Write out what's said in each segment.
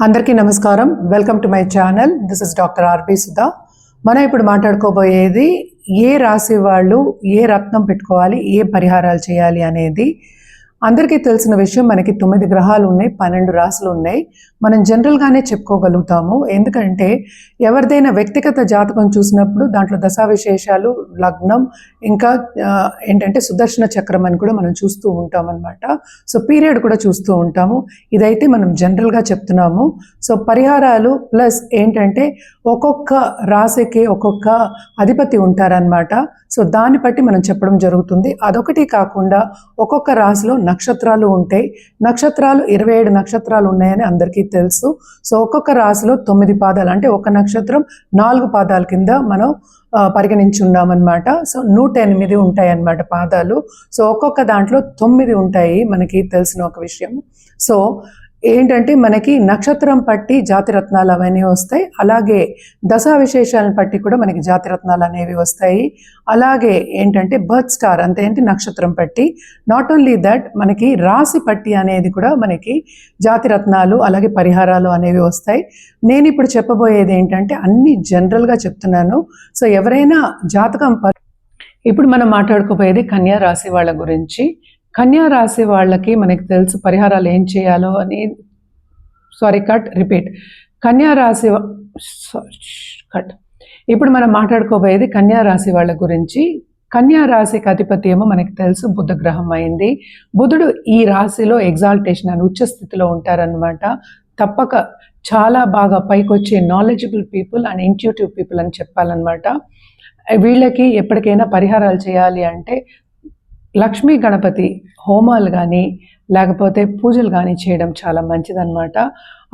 అందరికీ నమస్కారం. Welcome to my channel. This is doctor R P Sudha. మనం ఇప్పుడు మాట్లాడుకోబోయేది ఏ రాశి వాళ్ళు ఏ రత్నం పెట్టుకోవాలి, ఏ పరిహారాలు చేయాలి అనేది. అందరికీ తెలిసిన విషయం, మనకి 9 గ్రహాలు ఉన్నాయి, 12 రాశులు ఉన్నాయి. మనం జనరల్గానే చెప్పుకోగలుగుతాము. ఎందుకంటే ఎవరిదైనా వ్యక్తిగత జాతకం చూసినప్పుడు దాంట్లో దశావిశేషాలు, లగ్నం, ఇంకా ఏంటంటే సుదర్శన చక్రం అని కూడా మనం చూస్తూ ఉంటాం అనమాట. సో పీరియడ్ కూడా చూస్తూ ఉంటాము. ఇదైతే మనం జనరల్గా చెప్తున్నాము. సో పరిహారాలు ప్లస్ ఏంటంటే ఒక్కొక్క రాశికి ఒక్కొక్క అధిపతి ఉంటారనమాట. సో దాన్ని బట్టి మనం చెప్పడం జరుగుతుంది. అదొకటి కాకుండా ఒక్కొక్క రాశిలో నక్షత్రాలు ఉంటాయి. నక్షత్రాలు 27 నక్షత్రాలు ఉన్నాయని అందరికీ తెలుసు. సో ఒక్కొక్క రాశిలో 9 పాదాలు, అంటే ఒక నక్షత్రం 4 పాదాల కింద మనం పరిగణించున్నామన్నమాట. సో 108 ఉంటాయి అన్నమాట పాదాలు. సో ఒక్కొక్క దాంట్లో 9 ఉంటాయి, మనకి తెలిసిన ఒక విషయం. సో ఏంటంటే మనకి నక్షత్రం పట్టి జాతిరత్నాలు అవన్నీ వస్తాయి. అలాగే దశా విశేషాలను పట్టి కూడా మనకి జాతిరత్నాలు అనేవి వస్తాయి. అలాగే ఏంటంటే బర్త్ స్టార్ అంతే, ఏంటి నక్షత్రం పట్టి. నాట్ ఓన్లీ దట్, మనకి రాశి పట్టి అనేది కూడా మనకి జాతిరత్నాలు అలాగే పరిహారాలు అనేవి వస్తాయి. నేను ఇప్పుడు చెప్పబోయేది ఏంటంటే అన్ని జనరల్గా చెప్తున్నాను. సో ఎవరైనా జాతకం ఇప్పుడు మనం మాట్లాడుకోబోయేది కన్యా రాశి వాళ్ళ గురించి. కన్యా రాశి వాళ్ళకి మనకి తెలుసు పరిహారాలు ఏం చేయాలో అని. కన్యా రాశి ఇప్పుడు మనం మాట్లాడుకోబోయేది కన్యా రాశి వాళ్ళ గురించి. కన్యా రాశికి అధిపతి ఏమో మనకి తెలుసు బుధ గ్రహం అయింది. బుధుడు ఈ రాశిలో ఎగ్జాల్టేషన్ అని ఉచ్చ స్థితిలో ఉంటారనమాట. తప్పక చాలా బాగా పైకి వచ్చే knowledgeable people and intuitive people అని చెప్పాలన్నమాట. వీళ్ళకి ఎప్పటికైనా పరిహారాలు చేయాలి అంటే లక్ష్మీ గణపతి హోమాలు కానీ లేకపోతే పూజలు కానీ చేయడం చాలా మంచిదన్నమాట.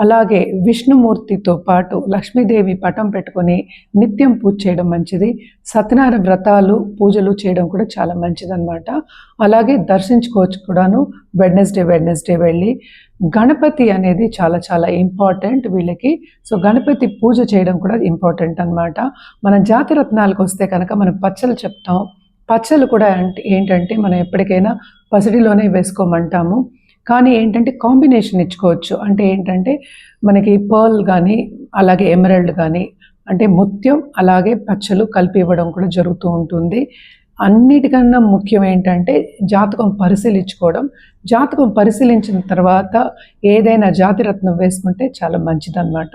అలాగే విష్ణుమూర్తితో పాటు లక్ష్మీదేవి పటం పెట్టుకొని నిత్యం పూజ చేయడం మంచిది. సత్యనారాయణ వ్రతాలు పూజలు చేయడం కూడా చాలా మంచిదన్నమాట. అలాగే దర్శించుకోవచ్చు కూడాను వెడ్నెస్డే వెళ్ళి. గణపతి అనేది చాలా చాలా ఇంపార్టెంట్ వీళ్ళకి. సో గణపతి పూజ చేయడం కూడా ఇంపార్టెంట్ అన్నమాట. మన జాతిరత్నాలకు వస్తే కనుక మనం పచ్చలు చెప్తాం. పచ్చలు కూడా ఏంటంటే మనం ఎప్పటికైనా పసిడిలోనే వేసుకోమంటాము. కానీ ఏంటంటే కాంబినేషన్ ఇచ్చుకోవచ్చు. అంటే ఏంటంటే మనకి పర్ల్ కానీ అలాగే ఎమరల్డ్ కానీ, అంటే ముత్యం అలాగే పచ్చలు కలిపి ఇవ్వడం కూడా జరుగుతూ ఉంటుంది. అన్నిటికన్నా ముఖ్యం ఏంటంటే జాతకం పరిశీలించుకోవడం. జాతకం పరిశీలించిన తర్వాత ఏదైనా జాతిరత్నం వేసుకుంటే చాలా మంచిదన్నమాట.